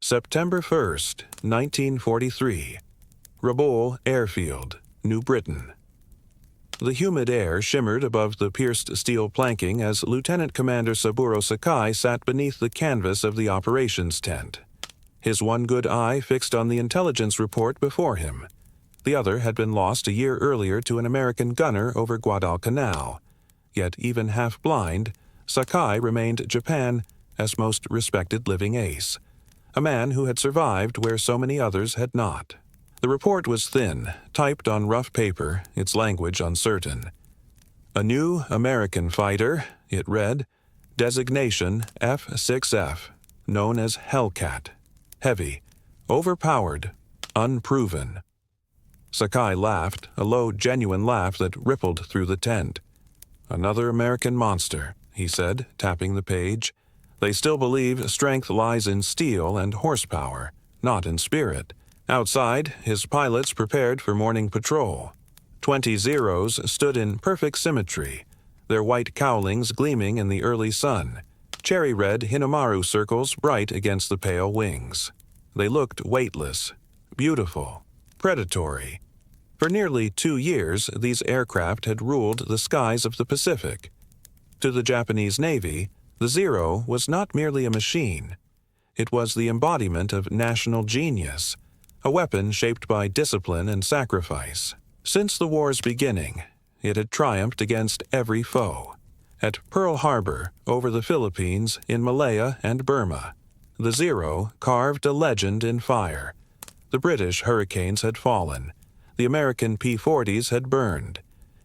September 1st, 1943. Rabaul Airfield, New Britain. The humid air shimmered above the pierced steel planking as Lieutenant Commander Saburō Sakai sat beneath the canvas of the operations tent. His one good eye fixed on the intelligence report before him. The other had been lost a year earlier to an American gunner over Guadalcanal. Yet even half-blind, Sakai remained Japan as most respected living ace, a man who had survived where so many others had not. The report was thin, typed on rough paper, its language uncertain. A new American fighter, it read, designation F6F, known as Hellcat, heavy, overpowered, unproven. Sakai laughed, a low, genuine laugh that rippled through the tent. Another American monster, he said, tapping the page. They still believe strength lies in steel and horsepower, not in spirit. Outside, his pilots prepared for morning patrol. 20 Zeros stood in perfect symmetry, their white cowlings gleaming in the early sun, cherry-red Hinamaru circles bright against the pale wings. They looked weightless, beautiful, predatory. For nearly 2 years, these aircraft had ruled the skies of the Pacific. To the Japanese Navy, the Zero was not merely a machine. It was the embodiment of national genius, a weapon shaped by discipline and sacrifice. Since the war's beginning, it had triumphed against every foe. At Pearl Harbor, over the Philippines, in Malaya and Burma, the Zero carved a legend in fire. The British Hurricanes had fallen. The American P-40s had burned.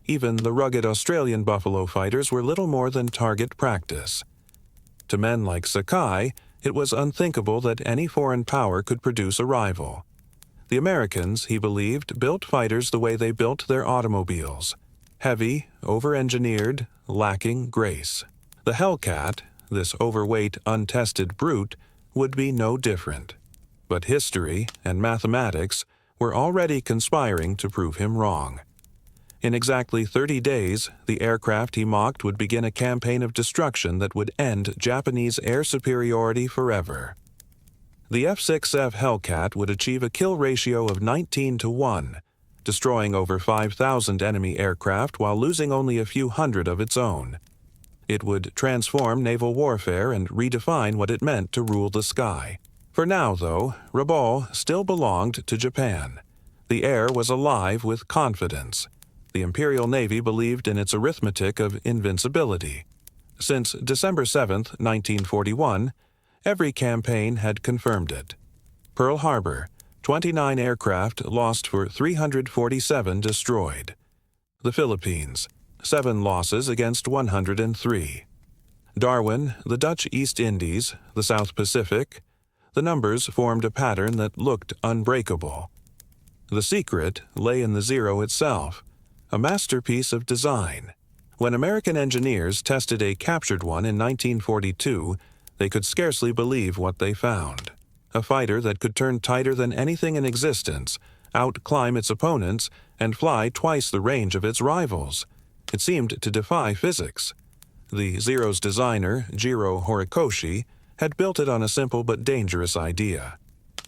Even the rugged Australian Buffalo fighters were little more than target practice. To men like Sakai, it was unthinkable that any foreign power could produce a rival. The Americans, he believed, built fighters the way they built their automobiles. Heavy, over-engineered, lacking grace. The Hellcat, this overweight, untested brute, would be no different. But history and mathematics were already conspiring to prove him wrong. In exactly 30 days, the aircraft he mocked would begin a campaign of destruction that would end Japanese air superiority forever. The F6F Hellcat would achieve a kill ratio of 19-1, destroying over 5,000 enemy aircraft while losing only a few hundred of its own. It would transform naval warfare and redefine what it meant to rule the sky. For now, though, Rabaul still belonged to Japan. The air was alive with confidence. The Imperial Navy believed in its arithmetic of invincibility. Since December 7, 1941, every campaign had confirmed it. Pearl Harbor, 29 aircraft lost for 347 destroyed. The Philippines, 7 losses against 103. Darwin, the Dutch East Indies, the South Pacific, the numbers formed a pattern that looked unbreakable. The secret lay in the Zero itself, a masterpiece of design. When American engineers tested a captured one in 1942, they could scarcely believe what they found. A fighter that could turn tighter than anything in existence, outclimb its opponents, and fly twice the range of its rivals. It seemed to defy physics. The Zero's designer, Jiro Horikoshi, had built it on a simple but dangerous idea: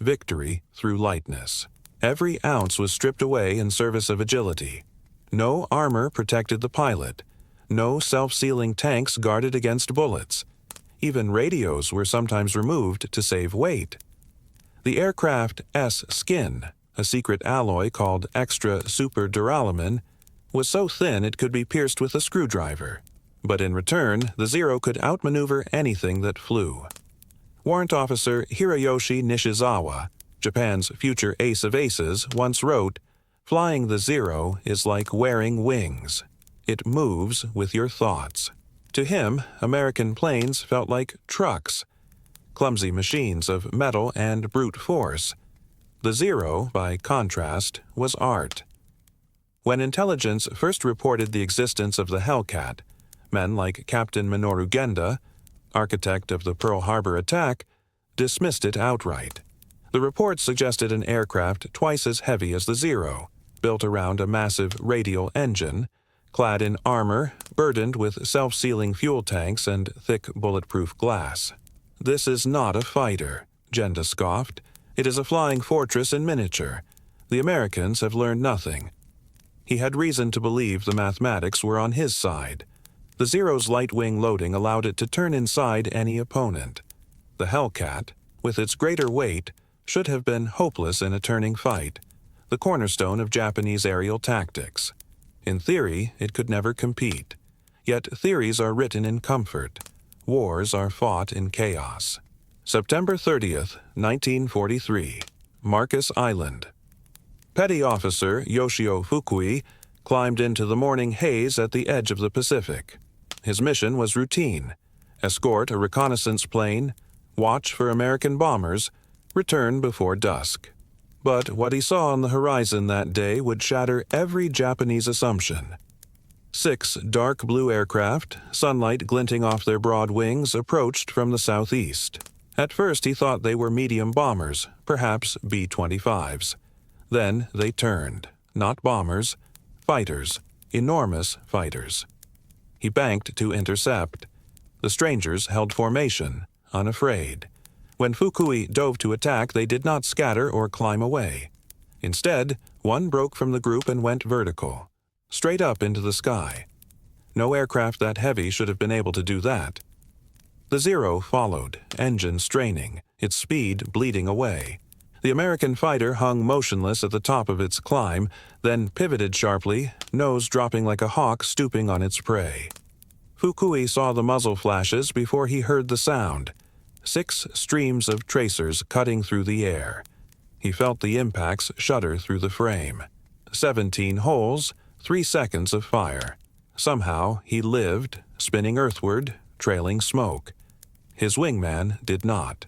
victory through lightness. Every ounce was stripped away in service of agility. No armor protected the pilot. No self-sealing tanks guarded against bullets. Even radios were sometimes removed to save weight. The aircraft S-skin, a secret alloy called extra super duralumin, was so thin it could be pierced with a screwdriver. But in return, the Zero could outmaneuver anything that flew. Warrant Officer Hiroyoshi Nishizawa, Japan's future ace of aces, once wrote, "Flying the Zero is like wearing wings. It moves with your thoughts." To him, American planes felt like trucks, clumsy machines of metal and brute force. The Zero, by contrast, was art. When intelligence first reported the existence of the Hellcat, men like Captain Minoru Genda, architect of the Pearl Harbor attack, dismissed it outright. The report suggested an aircraft twice as heavy as the Zero, built around a massive radial engine, clad in armor, burdened with self-sealing fuel tanks and thick bulletproof glass. "This is not a fighter," Genda scoffed. "It is a flying fortress in miniature. The Americans have learned nothing." He had reason to believe the mathematics were on his side. The Zero's light-wing loading allowed it to turn inside any opponent. The Hellcat, with its greater weight, should have been hopeless in a turning fight, the cornerstone of Japanese aerial tactics. In theory, it could never compete. Yet theories are written in comfort. Wars are fought in chaos. September 30th, 1943. Marcus Island. Petty Officer Yoshio Fukui climbed into the morning haze at the edge of the Pacific. His mission was routine: escort a reconnaissance plane, watch for American bombers, return before dusk. But what he saw on the horizon that day would shatter every Japanese assumption. 6 dark blue aircraft, sunlight glinting off their broad wings, approached from the southeast. At first he thought they were medium bombers, perhaps B-25s. Then they turned. Not bombers, fighters, enormous fighters. He banked to intercept. The strangers held formation, unafraid. When Fukui dove to attack, they did not scatter or climb away. Instead, one broke from the group and went vertical, straight up into the sky. No aircraft that heavy should have been able to do that. The Zero followed, engine straining, its speed bleeding away. The American fighter hung motionless at the top of its climb, then pivoted sharply, nose dropping like a hawk stooping on its prey. Fukui saw the muzzle flashes before he heard the sound. 6 streams of tracers cutting through the air. He felt the impacts shudder through the frame. 17 holes, 3 seconds of fire. Somehow he lived, spinning earthward, trailing smoke. His wingman did not.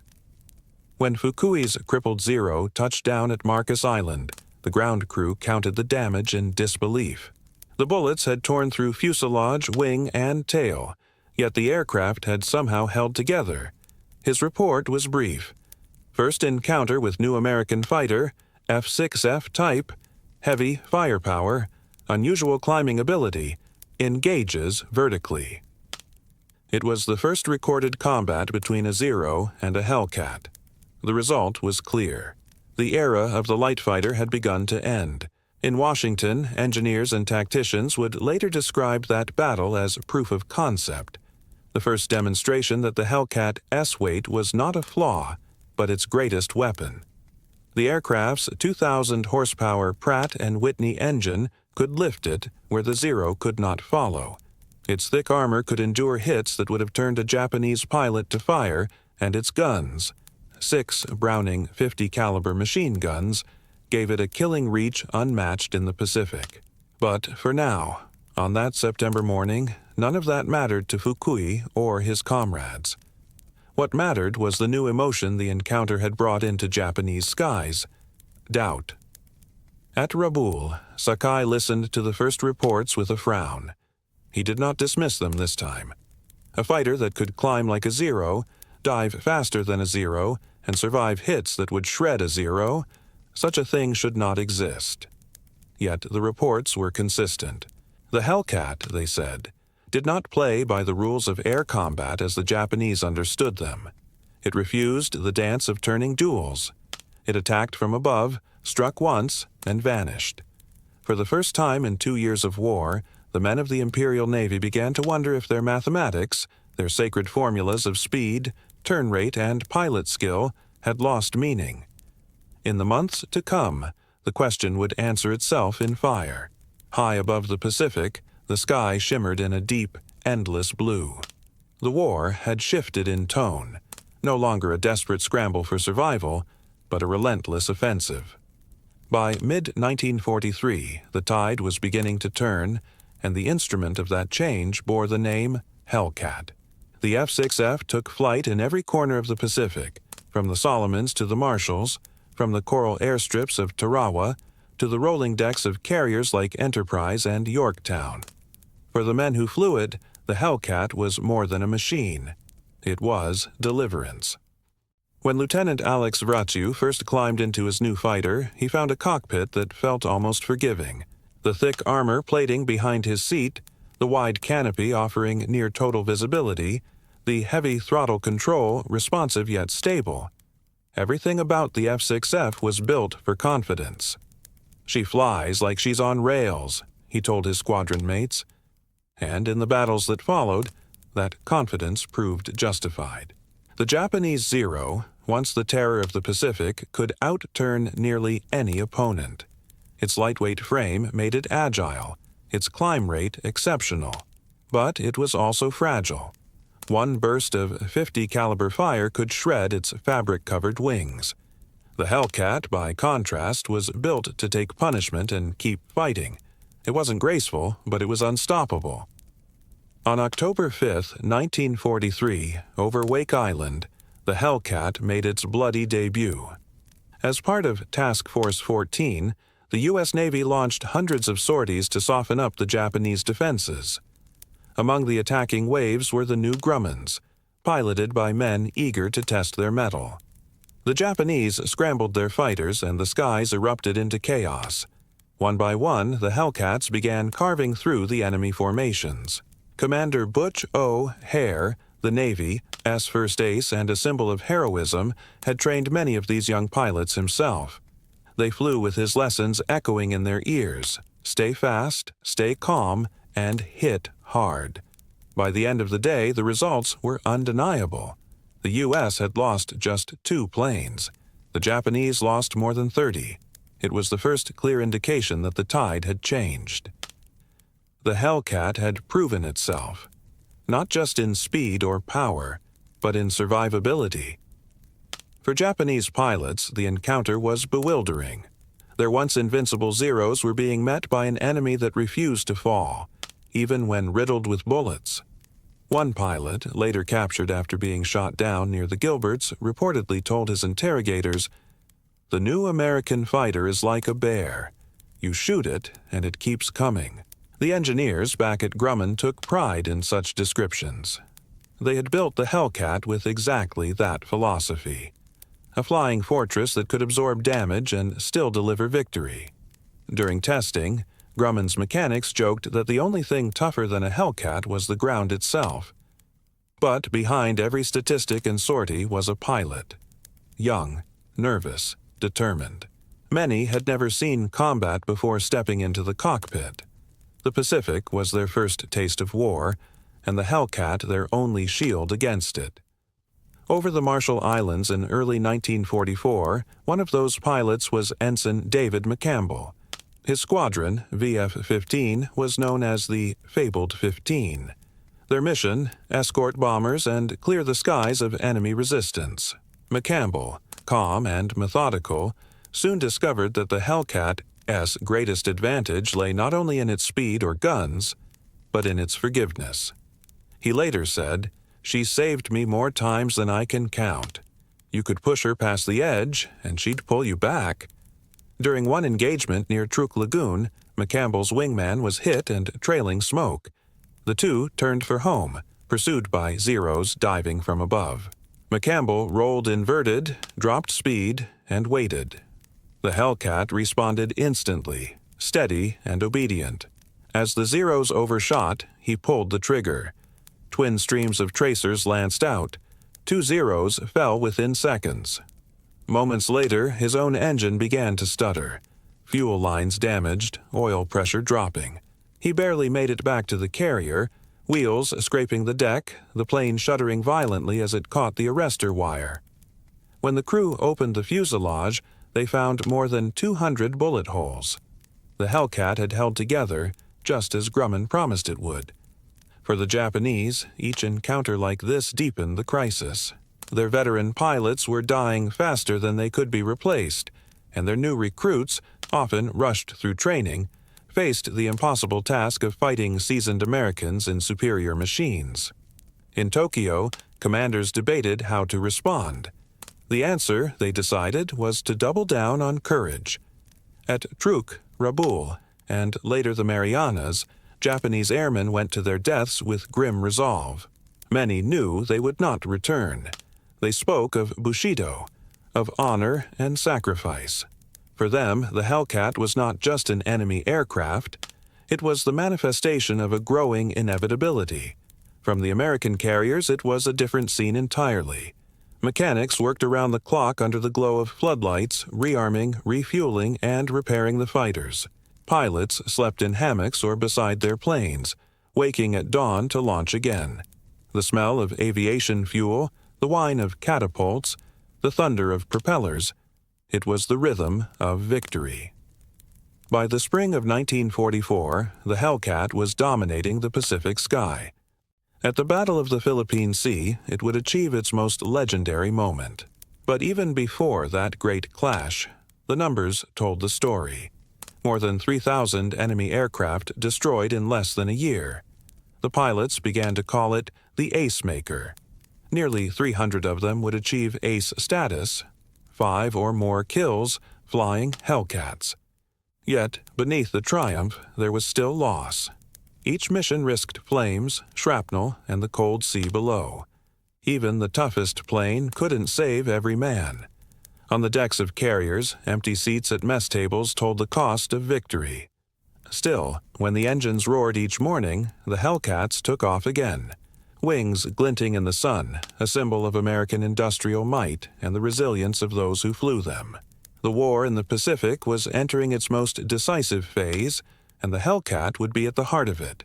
When Fukui's crippled Zero touched down at Marcus Island, the ground crew counted the damage in disbelief. The bullets had torn through fuselage, wing, and tail, yet the aircraft had somehow held together. His report was brief. First encounter with new American fighter, F6F type, heavy firepower, unusual climbing ability, engages vertically. It was the first recorded combat between a Zero and a Hellcat. The result was clear. The era of the light fighter had begun to end. In Washington, engineers and tacticians would later describe that battle as proof of concept, the first demonstration that the Hellcat S-weight was not a flaw, but its greatest weapon. The aircraft's 2,000 horsepower Pratt & Whitney engine could lift it where the Zero could not follow. Its thick armor could endure hits that would have turned a Japanese pilot to fire, and its guns, 6 Browning .50 caliber machine guns, gave it a killing reach unmatched in the Pacific. But for now, on that September morning, none of that mattered to Fukui or his comrades. What mattered was the new emotion the encounter had brought into Japanese skies: doubt. At Rabaul, Sakai listened to the first reports with a frown. He did not dismiss them this time. A fighter that could climb like a Zero, dive faster than a Zero, and survive hits that would shred a Zero, such a thing should not exist. Yet the reports were consistent. The Hellcat, they said, did not play by the rules of air combat as the Japanese understood them. It refused the dance of turning duels. It attacked from above, struck once, and vanished. For the first time in 2 years of war, the men of the Imperial Navy began to wonder if their mathematics, their sacred formulas of speed, turn rate, and pilot skill, had lost meaning. In the months to come, the question would answer itself in fire. High above the Pacific, the sky shimmered in a deep, endless blue. The war had shifted in tone, no longer a desperate scramble for survival, but a relentless offensive. By mid-1943, the tide was beginning to turn, and the instrument of that change bore the name Hellcat. The F6F took flight in every corner of the Pacific, from the Solomons to the Marshalls, from the coral airstrips of Tarawa to the rolling decks of carriers like Enterprise and Yorktown. For the men who flew it, the Hellcat was more than a machine. It was deliverance. When Lieutenant Alex Vraciu first climbed into his new fighter, he found a cockpit that felt almost forgiving. The thick armor plating behind his seat, the wide canopy offering near-total visibility, the heavy throttle control responsive yet stable. Everything about the F6F was built for confidence. "She flies like she's on rails," he told his squadron mates. And in the battles that followed, that confidence proved justified. The Japanese Zero, once the terror of the Pacific, could outturn nearly any opponent. Its lightweight frame made it agile, its climb rate exceptional. But it was also fragile. One burst of .50 caliber fire could shred its fabric-covered wings. The Hellcat, by contrast, was built to take punishment and keep fighting. It wasn't graceful, but it was unstoppable. On October 5, 1943, over Wake Island, the Hellcat made its bloody debut. As part of Task Force 14, the U.S. Navy launched hundreds of sorties to soften up the Japanese defenses. Among the attacking waves were the new Grummons, piloted by men eager to test their mettle. The Japanese scrambled their fighters and the skies erupted into chaos. One by one, the Hellcats began carving through the enemy formations. Commander Butch O. Hare, the Navy, as first ace and a symbol of heroism, had trained many of these young pilots himself. They flew with his lessons echoing in their ears: stay fast, stay calm, and hit hard. By the end of the day, the results were undeniable. The U.S. had lost just 2 planes. The Japanese lost more than 30. It was the first clear indication that the tide had changed. The Hellcat had proven itself, not just in speed or power, but in survivability. For Japanese pilots, the encounter was bewildering. Their once invincible Zeros were being met by an enemy that refused to fall, even when riddled with bullets. One pilot, later captured after being shot down near the Gilberts, reportedly told his interrogators, "The new American fighter is like a bear. You shoot it, and it keeps coming." The engineers back at Grumman took pride in such descriptions. They had built the Hellcat with exactly that philosophy. A flying fortress that could absorb damage and still deliver victory. During testing, Grumman's mechanics joked that the only thing tougher than a Hellcat was the ground itself. But behind every statistic and sortie was a pilot. Young, nervous, determined. Many had never seen combat before stepping into the cockpit. The Pacific was their first taste of war, and the Hellcat their only shield against it. Over the Marshall Islands in early 1944, one of those pilots was Ensign David McCampbell. His squadron, VF-15, was known as the Fabled 15. Their mission, escort bombers and clear the skies of enemy resistance. McCampbell, calm and methodical, soon discovered that the Hellcat's greatest advantage lay not only in its speed or guns, but in its forgiveness. He later said, "She saved me more times than I can count. You could push her past the edge, and she'd pull you back." During one engagement near Truk Lagoon, McCampbell's wingman was hit and trailing smoke. The two turned for home, pursued by Zeros diving from above. McCampbell rolled inverted, dropped speed, and waited. The Hellcat responded instantly, steady and obedient. As the Zeros overshot, he pulled the trigger. Twin streams of tracers lanced out. 2 Zeros fell within seconds. Moments later, his own engine began to stutter. Fuel lines damaged, oil pressure dropping. He barely made it back to the carrier, wheels scraping the deck, the plane shuddering violently as it caught the arrestor wire. When the crew opened the fuselage, they found more than 200 bullet holes. The Hellcat had held together, just as Grumman promised it would. For the Japanese, each encounter like this deepened the crisis. Their veteran pilots were dying faster than they could be replaced, and their new recruits, often rushed through training, faced the impossible task of fighting seasoned Americans in superior machines. In Tokyo, commanders debated how to respond. The answer, they decided, was to double down on courage. At Truk, Rabaul, and later the Marianas, Japanese airmen went to their deaths with grim resolve. Many knew they would not return. They spoke of Bushido, of honor and sacrifice. For them, the Hellcat was not just an enemy aircraft. It was the manifestation of a growing inevitability. From the American carriers, it was a different scene entirely. Mechanics worked around the clock under the glow of floodlights, rearming, refueling, and repairing the fighters. Pilots slept in hammocks or beside their planes, waking at dawn to launch again. The smell of aviation fuel, the whine of catapults, the thunder of propellers. It was the rhythm of victory. By the spring of 1944, the Hellcat was dominating the Pacific sky. At the Battle of the Philippine Sea, it would achieve its most legendary moment. But even before that great clash, the numbers told the story. More than 3,000 enemy aircraft destroyed in less than a year. The pilots began to call it the Ace Maker. Nearly 300 of them would achieve ace status, 5 or more kills flying Hellcats. Yet, beneath the triumph, there was still loss. Each mission risked flames, shrapnel, and the cold sea below. Even the toughest plane couldn't save every man. On the decks of carriers, empty seats at mess tables told the cost of victory. Still, when the engines roared each morning, the Hellcats took off again. Wings glinting in the sun, a symbol of American industrial might and the resilience of those who flew them. The war in the Pacific was entering its most decisive phase, and the Hellcat would be at the heart of it,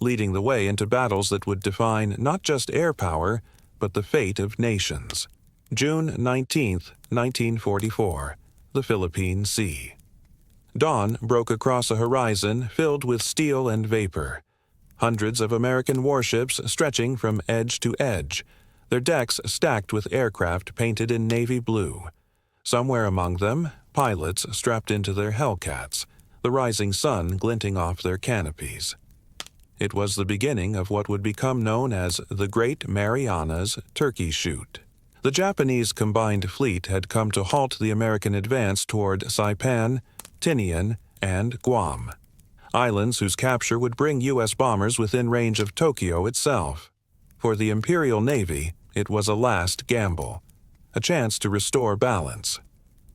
leading the way into battles that would define not just air power, but the fate of nations. June 19, 1944, the Philippine Sea. Dawn broke across a horizon filled with steel and vapor. Hundreds of American warships stretching from edge to edge, their decks stacked with aircraft painted in navy blue. Somewhere among them, pilots strapped into their Hellcats, the rising sun glinting off their canopies. It was the beginning of what would become known as the Great Marianas Turkey Shoot. The Japanese combined fleet had come to halt the American advance toward Saipan, Tinian, and Guam, islands whose capture would bring U.S. bombers within range of Tokyo itself. For the Imperial Navy, it was a last gamble, a chance to restore balance.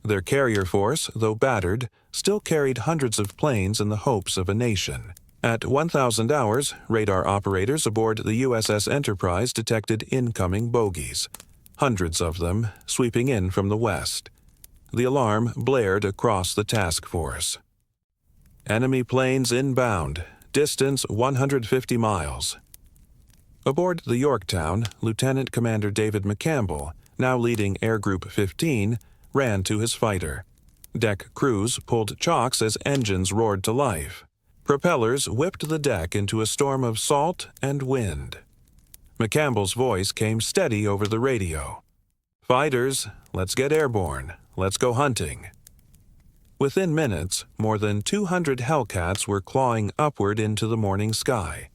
Their carrier force, though battered, still carried hundreds of planes in the hopes of a nation. At 1,000 hours, radar operators aboard the USS Enterprise detected incoming bogies, hundreds of them sweeping in from the west. The alarm blared across the task force. Enemy planes inbound, distance 150 miles. Aboard the Yorktown, Lieutenant Commander David McCampbell, now leading Air Group 15, ran to his fighter. Deck crews pulled chocks as engines roared to life. Propellers whipped the deck into a storm of salt and wind. McCampbell's voice came steady over the radio. "Fighters, let's get airborne. Let's go hunting." Within minutes, more than 200 Hellcats were clawing upward into the morning sky.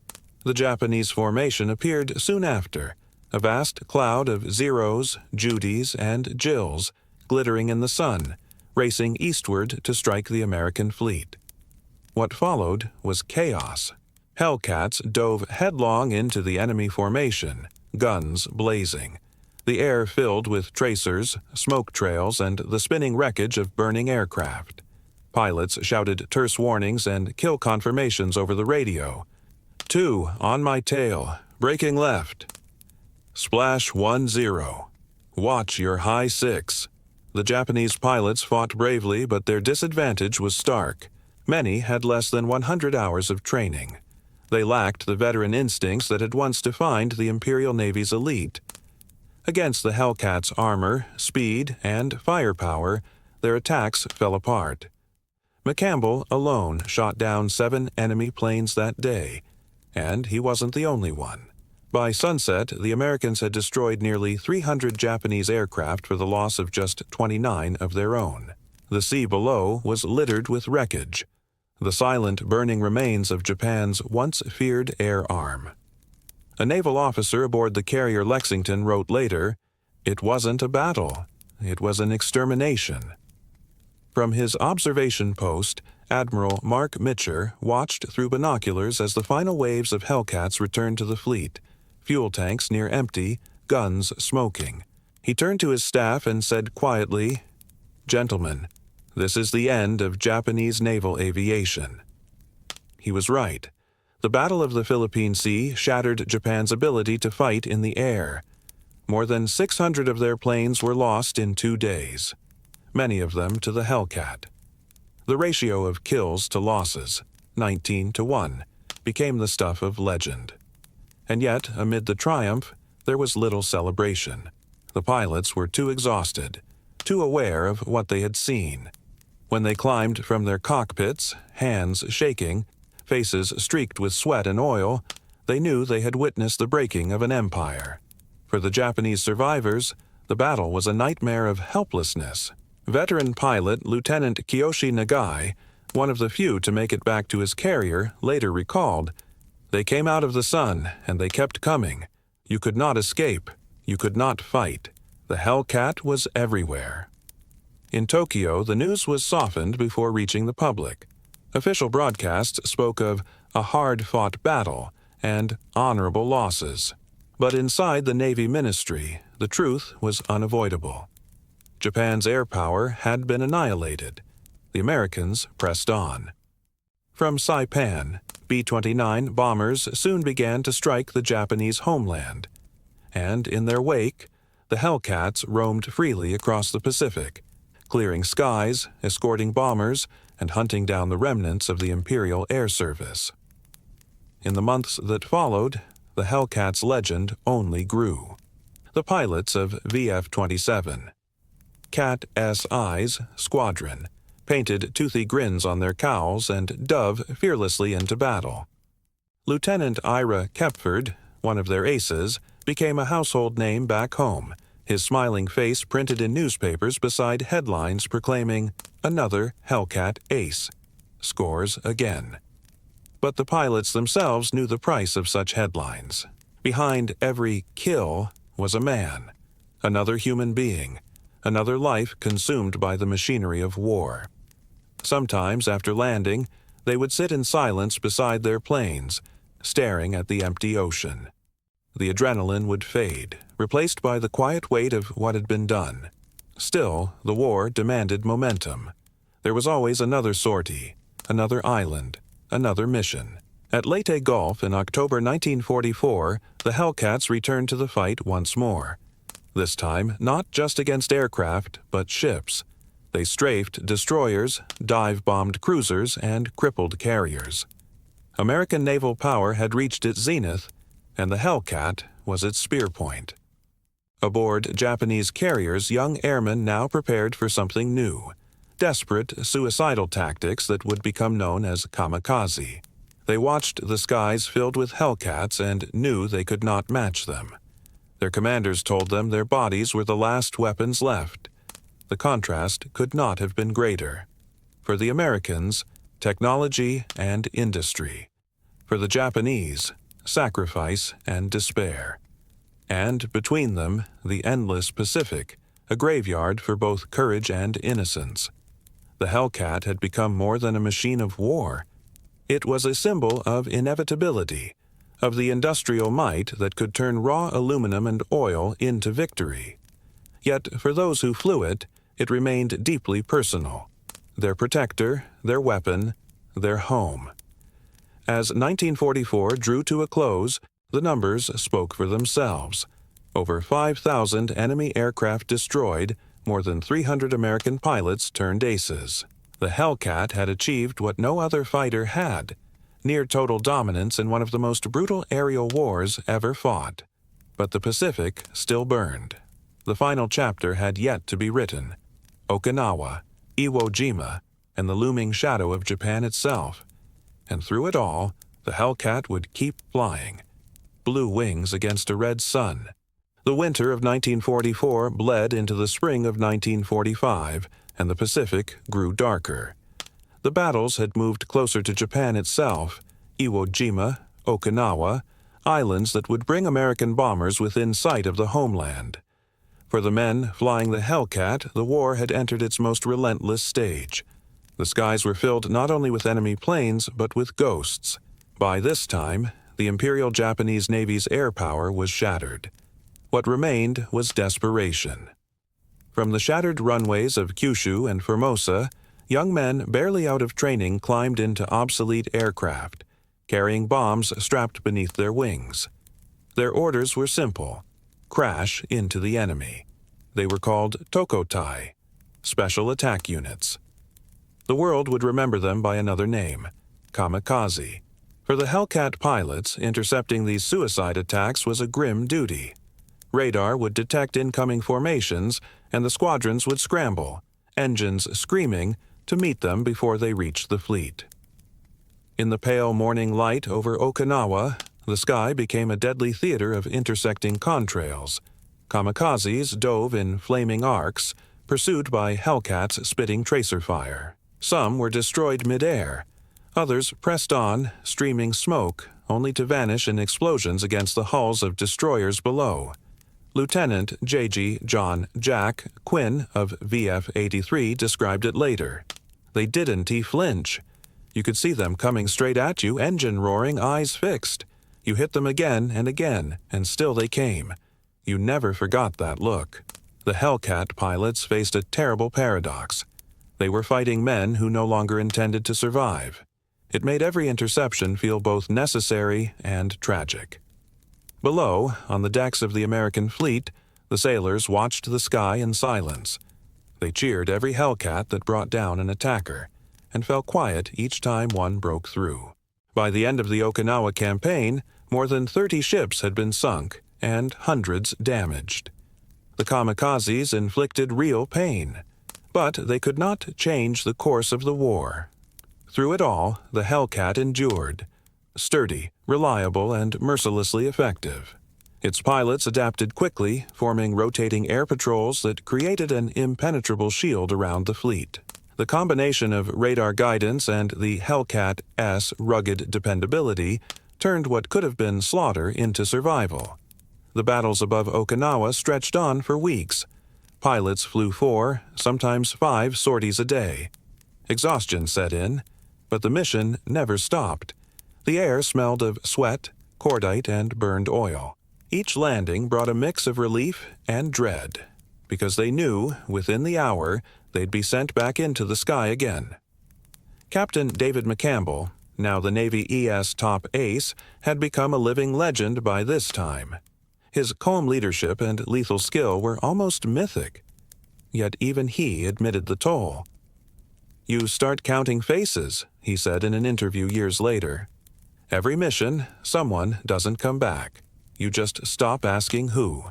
The Japanese formation appeared soon after, a vast cloud of Zeros, Judys, and Jills, glittering in the sun, racing eastward to strike the American fleet. What followed was chaos. Hellcats dove headlong into the enemy formation, guns blazing. The air filled with tracers, smoke trails, and the spinning wreckage of burning aircraft. Pilots shouted terse warnings and kill confirmations over the radio. 2 on my tail, braking left. Splash 10. Watch your high 6. The Japanese pilots fought bravely, but their disadvantage was stark. Many had less than 100 hours of training. They lacked the veteran instincts that had once defined the Imperial Navy's elite. Against the Hellcats' armor, speed, and firepower, their attacks fell apart. McCampbell alone shot down 7 enemy planes that day, and he wasn't the only one. By sunset, the Americans had destroyed nearly 300 Japanese aircraft for the loss of just 29 of their own. The sea below was littered with wreckage, the silent burning remains of Japan's once feared air arm. A naval officer aboard the carrier Lexington wrote later, "It wasn't a battle, it was an extermination." From his observation post, Admiral Mark Mitcher watched through binoculars as the final waves of Hellcats returned to the fleet, fuel tanks near empty, guns smoking. He turned to his staff and said quietly, "Gentlemen, this is the end of Japanese naval aviation." He was right. The Battle of the Philippine Sea shattered Japan's ability to fight in the air. More than 600 of their planes were lost in 2 days, many of them to the Hellcat. The ratio of kills to losses, 19-1, became the stuff of legend. And yet, amid the triumph, there was little celebration. The pilots were too exhausted, too aware of what they had seen. When they climbed from their cockpits, hands shaking, faces streaked with sweat and oil, they knew they had witnessed the breaking of an empire. For the Japanese survivors, the battle was a nightmare of helplessness. Veteran pilot Lieutenant Kiyoshi Nagai, one of the few to make it back to his carrier, later recalled, "They came out of the sun, and they kept coming. You could not escape. You could not fight. The Hellcat was everywhere." In Tokyo, the news was softened before reaching the public. Official broadcasts spoke of a hard-fought battle and honorable losses. But inside the Navy Ministry, the truth was unavoidable. Japan's air power had been annihilated. The Americans pressed on. From Saipan, B-29 bombers soon began to strike the Japanese homeland, and in their wake, the Hellcats roamed freely across the Pacific, clearing skies, escorting bombers, and hunting down the remnants of the Imperial Air Service. In the months that followed, the Hellcat's legend only grew. The pilots of VF-27, Cat S.I.'s squadron, painted toothy grins on their cowls and dove fearlessly into battle. Lieutenant Ira Kepford, one of their aces, became a household name back home, his smiling face printed in newspapers beside headlines proclaiming, "Another Hellcat ace. Scores again." But the pilots themselves knew the price of such headlines. Behind every kill was a man, another human being, another life consumed by the machinery of war. Sometimes, after landing, they would sit in silence beside their planes, staring at the empty ocean. The adrenaline would fade, replaced by the quiet weight of what had been done. Still, the war demanded momentum. There was always another sortie, another island, another mission. At Leyte Gulf in October 1944, the Hellcats returned to the fight once more. This time, not just against aircraft, but ships. They strafed destroyers, dive-bombed cruisers, and crippled carriers. American naval power had reached its zenith, and the Hellcat was its spear point. Aboard Japanese carriers, young airmen now prepared for something new, desperate, suicidal tactics that would become known as kamikaze. They watched the skies filled with Hellcats and knew they could not match them. Their commanders told them their bodies were the last weapons left. The contrast could not have been greater. For the Americans, technology and industry. For the Japanese, sacrifice and despair. And between them, the endless Pacific, a graveyard for both courage and innocence. The Hellcat had become more than a machine of war. It was a symbol of inevitability, of the industrial might that could turn raw aluminum and oil into victory. Yet for those who flew it, it remained deeply personal. Their protector, their weapon, their home. As 1944 drew to a close, the numbers spoke for themselves. Over 5,000 enemy aircraft destroyed, more than 300 American pilots turned aces. The Hellcat had achieved what no other fighter had, near total dominance in one of the most brutal aerial wars ever fought. But the Pacific still burned. The final chapter had yet to be written. Okinawa, Iwo Jima, and the looming shadow of Japan itself. And through it all, the Hellcat would keep flying. Blue wings against a red sun. The winter of 1944 bled into the spring of 1945, and the Pacific grew darker. The battles had moved closer to Japan itself, Iwo Jima, Okinawa, islands that would bring American bombers within sight of the homeland. For the men flying the Hellcat, the war had entered its most relentless stage. The skies were filled not only with enemy planes, but with ghosts. By this time, the Imperial Japanese Navy's air power was shattered. What remained was desperation. From the shattered runways of Kyushu and Formosa, young men barely out of training climbed into obsolete aircraft, carrying bombs strapped beneath their wings. Their orders were simple: crash into the enemy. They were called Tokotai, Special Attack Units. The world would remember them by another name, kamikaze. For the Hellcat pilots, intercepting these suicide attacks was a grim duty. Radar would detect incoming formations, and the squadrons would scramble, engines screaming, to meet them before they reached the fleet. In the pale morning light over Okinawa, the sky became a deadly theater of intersecting contrails. Kamikazes dove in flaming arcs, pursued by Hellcats spitting tracer fire. Some were destroyed mid-air. Others pressed on, streaming smoke, only to vanish in explosions against the hulls of destroyers below. Lieutenant J.G. John Jack Quinn of VF-83 described it later. They didn't flinch. You could see them coming straight at you, engine roaring, eyes fixed. You hit them again, and still they came. You never forgot that look. The Hellcat pilots faced a terrible paradox. They were fighting men who no longer intended to survive. It made every interception feel both necessary and tragic. Below, on the decks of the American fleet, the sailors watched the sky in silence. They cheered every Hellcat that brought down an attacker, and fell quiet each time one broke through. By the end of the Okinawa campaign, more than 30 ships had been sunk, and hundreds damaged. The kamikazes inflicted real pain, but they could not change the course of the war. Through it all, the Hellcat endured, sturdy, reliable, and mercilessly effective. Its pilots adapted quickly, forming rotating air patrols that created an impenetrable shield around the fleet. The combination of radar guidance and the Hellcat's rugged dependability turned what could have been slaughter into survival. The battles above Okinawa stretched on for weeks. Pilots flew 4, sometimes 5 sorties a day. Exhaustion set in, but the mission never stopped. The air smelled of sweat, cordite, and burned oil. Each landing brought a mix of relief and dread, because they knew, within the hour, they'd be sent back into the sky again. Captain David McCampbell, now the Navy ES top ace, had become a living legend by this time. His calm leadership and lethal skill were almost mythic. Yet even he admitted the toll. "You start counting faces," he said in an interview years later. "Every mission, someone doesn't come back. You just stop asking who."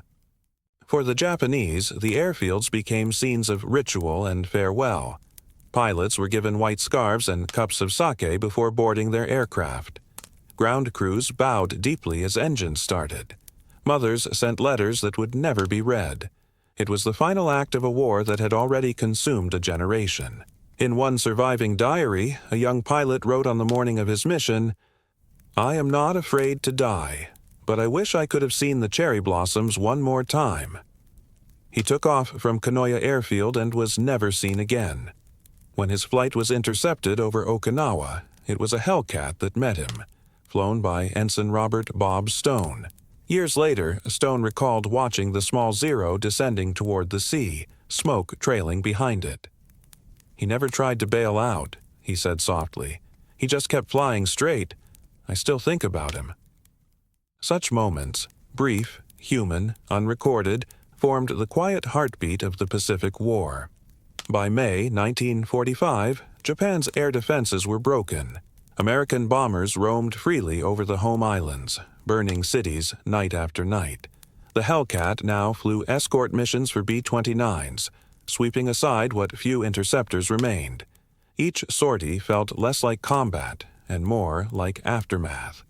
For the Japanese, the airfields became scenes of ritual and farewell. Pilots were given white scarves and cups of sake before boarding their aircraft. Ground crews bowed deeply as engines started. Mothers sent letters that would never be read. It was the final act of a war that had already consumed a generation. In one surviving diary, a young pilot wrote on the morning of his mission, "I am not afraid to die, but I wish I could have seen the cherry blossoms one more time." He took off from Kanoya Airfield and was never seen again. When his flight was intercepted over Okinawa, it was a Hellcat that met him, flown by Ensign Robert Bob Stone. Years later, Stone recalled watching the small Zero descending toward the sea, smoke trailing behind it. "He never tried to bail out," he said softly. "He just kept flying straight. I still think about him." Such moments, brief, human, unrecorded, formed the quiet heartbeat of the Pacific War. By May 1945, Japan's air defenses were broken. American bombers roamed freely over the home islands, burning cities night after night. The Hellcat now flew escort missions for B-29s, sweeping aside what few interceptors remained. Each sortie felt less like combat and more like aftermath.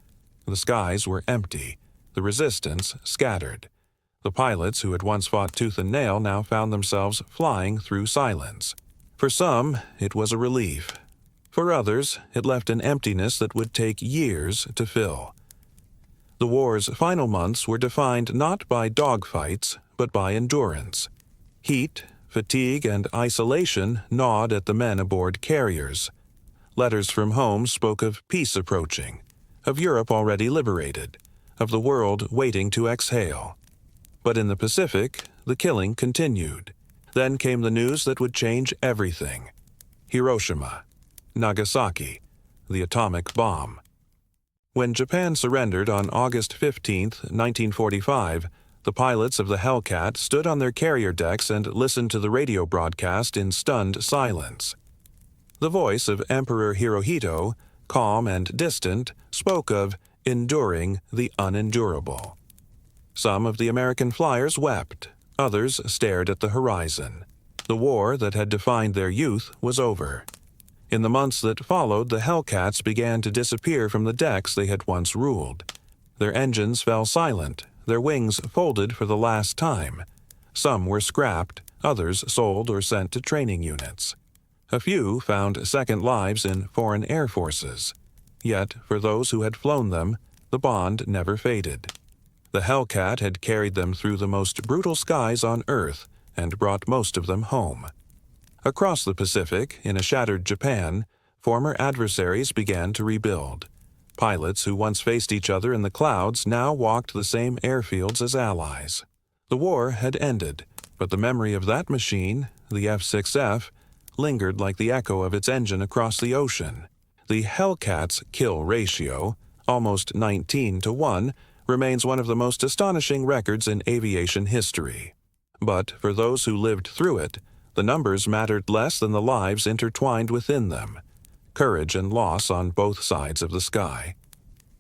The skies were empty, the resistance scattered. The pilots who had once fought tooth and nail now found themselves flying through silence. For some, it was a relief. For others, it left an emptiness that would take years to fill. The war's final months were defined not by dogfights, but by endurance. Heat, fatigue, and isolation gnawed at the men aboard carriers. Letters from home spoke of peace approaching, of Europe already liberated, of the world waiting to exhale. But in the Pacific, the killing continued. Then came the news that would change everything. Hiroshima, Nagasaki, the atomic bomb. When Japan surrendered on August 15, 1945, The pilots of the Hellcat stood on their carrier decks and listened to the radio broadcast in stunned silence. The voice of Emperor Hirohito, calm and distant, spoke of enduring the unendurable. Some of the American flyers wept, others stared at the horizon. The war that had defined their youth was over. In the months that followed, the Hellcats began to disappear from the decks they had once ruled. Their engines fell silent, their wings folded for the last time. Some were scrapped, others sold or sent to training units. A few found second lives in foreign air forces. Yet, for those who had flown them, the bond never faded. The Hellcat had carried them through the most brutal skies on Earth and brought most of them home. Across the Pacific, in a shattered Japan, former adversaries began to rebuild. Pilots who once faced each other in the clouds now walked the same airfields as allies. The war had ended, but the memory of that machine, the F6F, lingered like the echo of its engine across the ocean. The Hellcat's kill ratio, almost 19-1, remains one of the most astonishing records in aviation history. But for those who lived through it, the numbers mattered less than the lives intertwined within them. Courage and loss on both sides of the sky.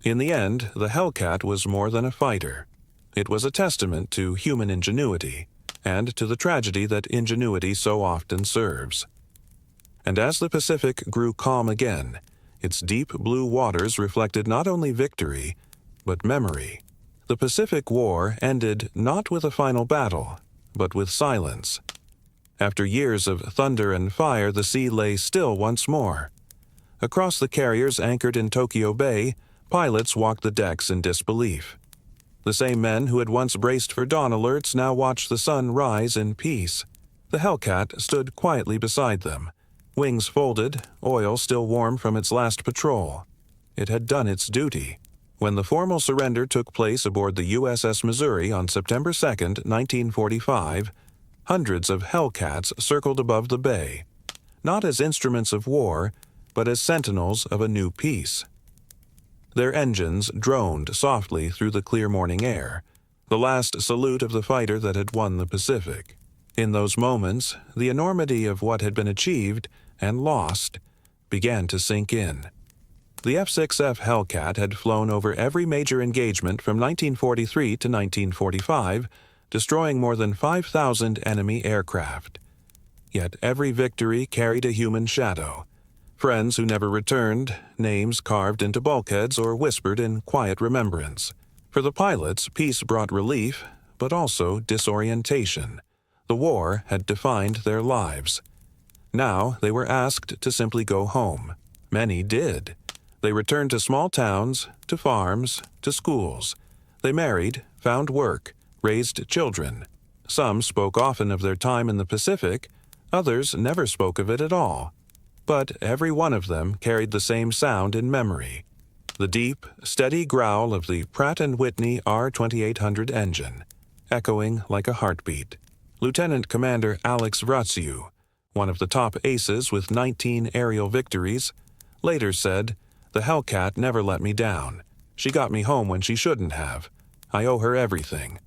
In the end, the Hellcat was more than a fighter. It was a testament to human ingenuity, and to the tragedy that ingenuity so often serves. And as the Pacific grew calm again, its deep blue waters reflected not only victory, but memory. The Pacific War ended not with a final battle, but with silence. After years of thunder and fire, the sea lay still once more. Across the carriers anchored in Tokyo Bay, pilots walked the decks in disbelief. The same men who had once braced for dawn alerts now watched the sun rise in peace. The Hellcat stood quietly beside them, wings folded, oil still warm from its last patrol. It had done its duty. When the formal surrender took place aboard the USS Missouri on September 2, 1945, hundreds of Hellcats circled above the bay, not as instruments of war, but as sentinels of a new peace. Their engines droned softly through the clear morning air, the last salute of the fighter that had won the Pacific. In those moments, the enormity of what had been achieved and lost began to sink in. The F6F Hellcat had flown over every major engagement from 1943 to 1945, destroying more than 5,000 enemy aircraft. Yet every victory carried a human shadow. Friends who never returned, names carved into bulkheads or whispered in quiet remembrance. For the pilots, peace brought relief, but also disorientation. The war had defined their lives. Now they were asked to simply go home. Many did. They returned to small towns, to farms, to schools. They married, found work, raised children. Some spoke often of their time in the Pacific, others never spoke of it at all. But every one of them carried the same sound in memory, the deep, steady growl of the Pratt & Whitney R2800 engine, echoing like a heartbeat. Lieutenant Commander Alex Vratsiu, one of the top aces with 19 aerial victories, later said, "The Hellcat never let me down. She got me home when she shouldn't have. I owe her everything."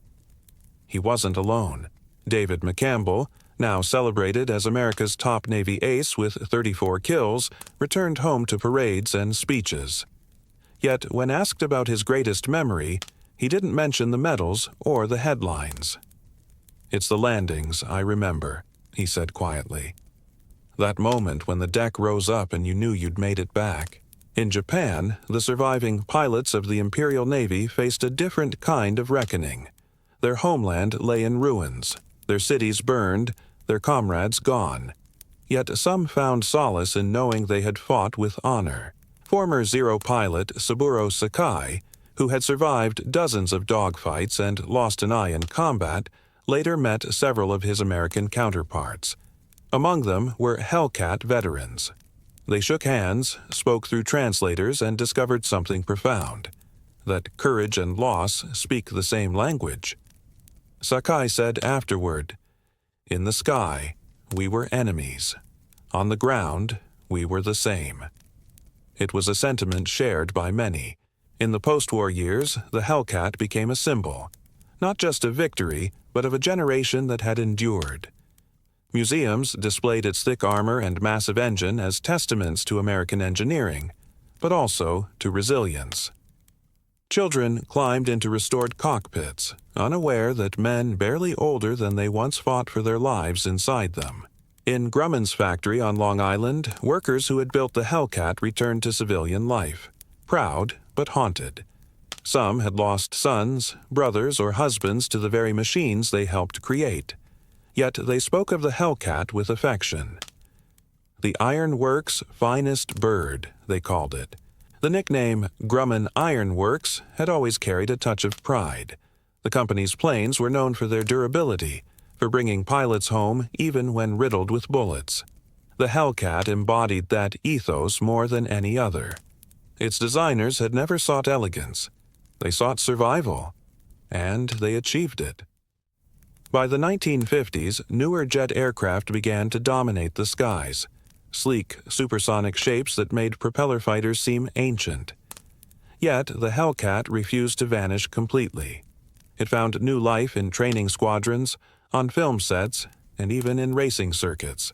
He wasn't alone. David McCampbell, now celebrated as America's top Navy ace with 34 kills, returned home to parades and speeches. Yet when asked about his greatest memory, he didn't mention the medals or the headlines. "It's the landings I remember," he said quietly. That moment when the deck rose up and you knew you'd made it back. In Japan, the surviving pilots of the Imperial Navy faced a different kind of reckoning. Their homeland lay in ruins, their cities burned, their comrades gone. Yet some found solace in knowing they had fought with honor. Former Zero pilot Saburō Sakai, who had survived dozens of dogfights and lost an eye in combat, later met several of his American counterparts. Among them were Hellcat veterans. They shook hands, spoke through translators, and discovered something profound: that courage and loss speak the same language. Sakai said afterward, "In the sky, we were enemies. On the ground, we were the same." It was a sentiment shared by many. In the post-war years, the Hellcat became a symbol, not just of victory, but of a generation that had endured. Museums displayed its thick armor and massive engine as testaments to American engineering, but also to resilience. Children climbed into restored cockpits, unaware that men barely older than they once fought for their lives inside them. In Grumman's factory on Long Island, workers who had built the Hellcat returned to civilian life, proud but haunted. Some had lost sons, brothers, or husbands to the very machines they helped create. Yet they spoke of the Hellcat with affection. The Iron Works' finest bird, they called it. The nickname Grumman Iron Works had always carried a touch of pride. The company's planes were known for their durability, for bringing pilots home even when riddled with bullets. The Hellcat embodied that ethos more than any other. Its designers had never sought elegance. They sought survival, and they achieved it. By the 1950s, newer jet aircraft began to dominate the skies, sleek, supersonic shapes that made propeller fighters seem ancient. Yet the Hellcat refused to vanish completely. It found new life in training squadrons, on film sets, and even in racing circuits.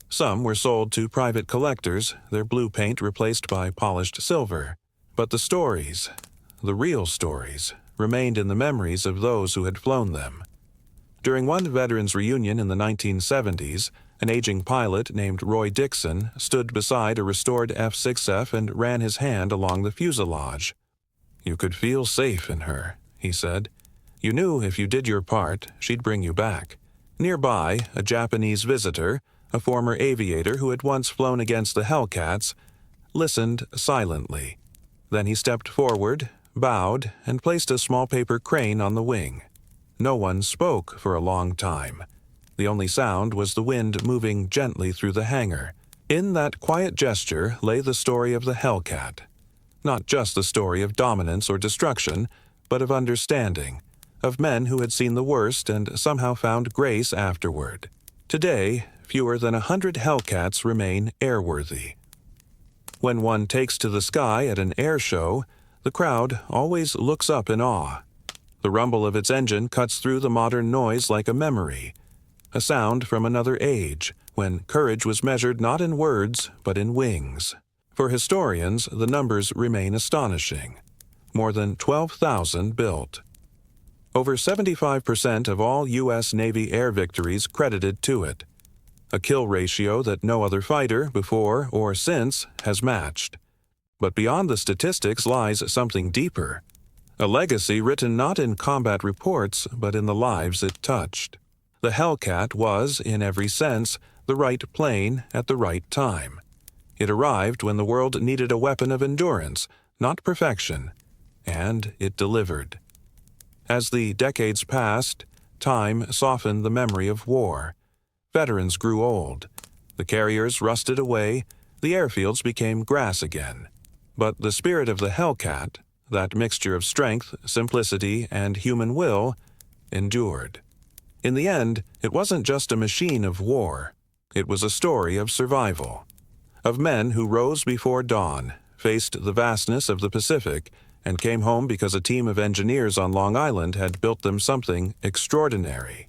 Some were sold to private collectors, their blue paint replaced by polished silver. But the stories, the real stories, remained in the memories of those who had flown them. During one veterans' reunion in the 1970s, an aging pilot named Roy Dixon stood beside a restored F6F and ran his hand along the fuselage. "You could feel safe in her," he said. "You knew if you did your part, she'd bring you back." Nearby, a Japanese visitor, a former aviator who had once flown against the Hellcats, listened silently. Then he stepped forward, bowed, and placed a small paper crane on the wing. No one spoke for a long time. The only sound was the wind moving gently through the hangar. In that quiet gesture lay the story of the Hellcat. Not just the story of dominance or destruction, but of understanding, of men who had seen the worst and somehow found grace afterward. Today, fewer than 100 Hellcats remain airworthy. When one takes to the sky at an air show, the crowd always looks up in awe. The rumble of its engine cuts through the modern noise like a memory, a sound from another age, when courage was measured not in words, but in wings. For historians, the numbers remain astonishing. More than 12,000 built. Over 75% of all U.S. Navy air victories credited to it. A kill ratio that no other fighter, before or since, has matched. But beyond the statistics lies something deeper. A legacy written not in combat reports, but in the lives it touched. The Hellcat was, in every sense, the right plane at the right time. It arrived when the world needed a weapon of endurance, not perfection, and it delivered. As the decades passed, time softened the memory of war. Veterans grew old. The carriers rusted away. The airfields became grass again. But the spirit of the Hellcat, that mixture of strength, simplicity, and human will, endured. In the end, it wasn't just a machine of war. It was a story of survival. Of men who rose before dawn, faced the vastness of the Pacific, and came home because a team of engineers on Long Island had built them something extraordinary.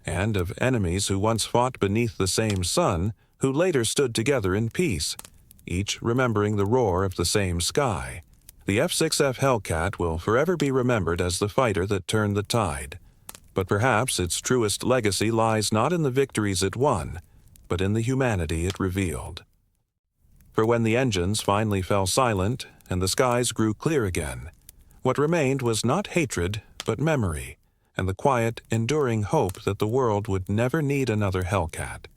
And of enemies who once fought beneath the same sun, who later stood together in peace, each remembering the roar of the same sky. The F6F Hellcat will forever be remembered as the fighter that turned the tide. But perhaps its truest legacy lies not in the victories it won, but in the humanity it revealed. For when the engines finally fell silent and the skies grew clear again, what remained was not hatred, but memory, and the quiet, enduring hope that the world would never need another Hellcat.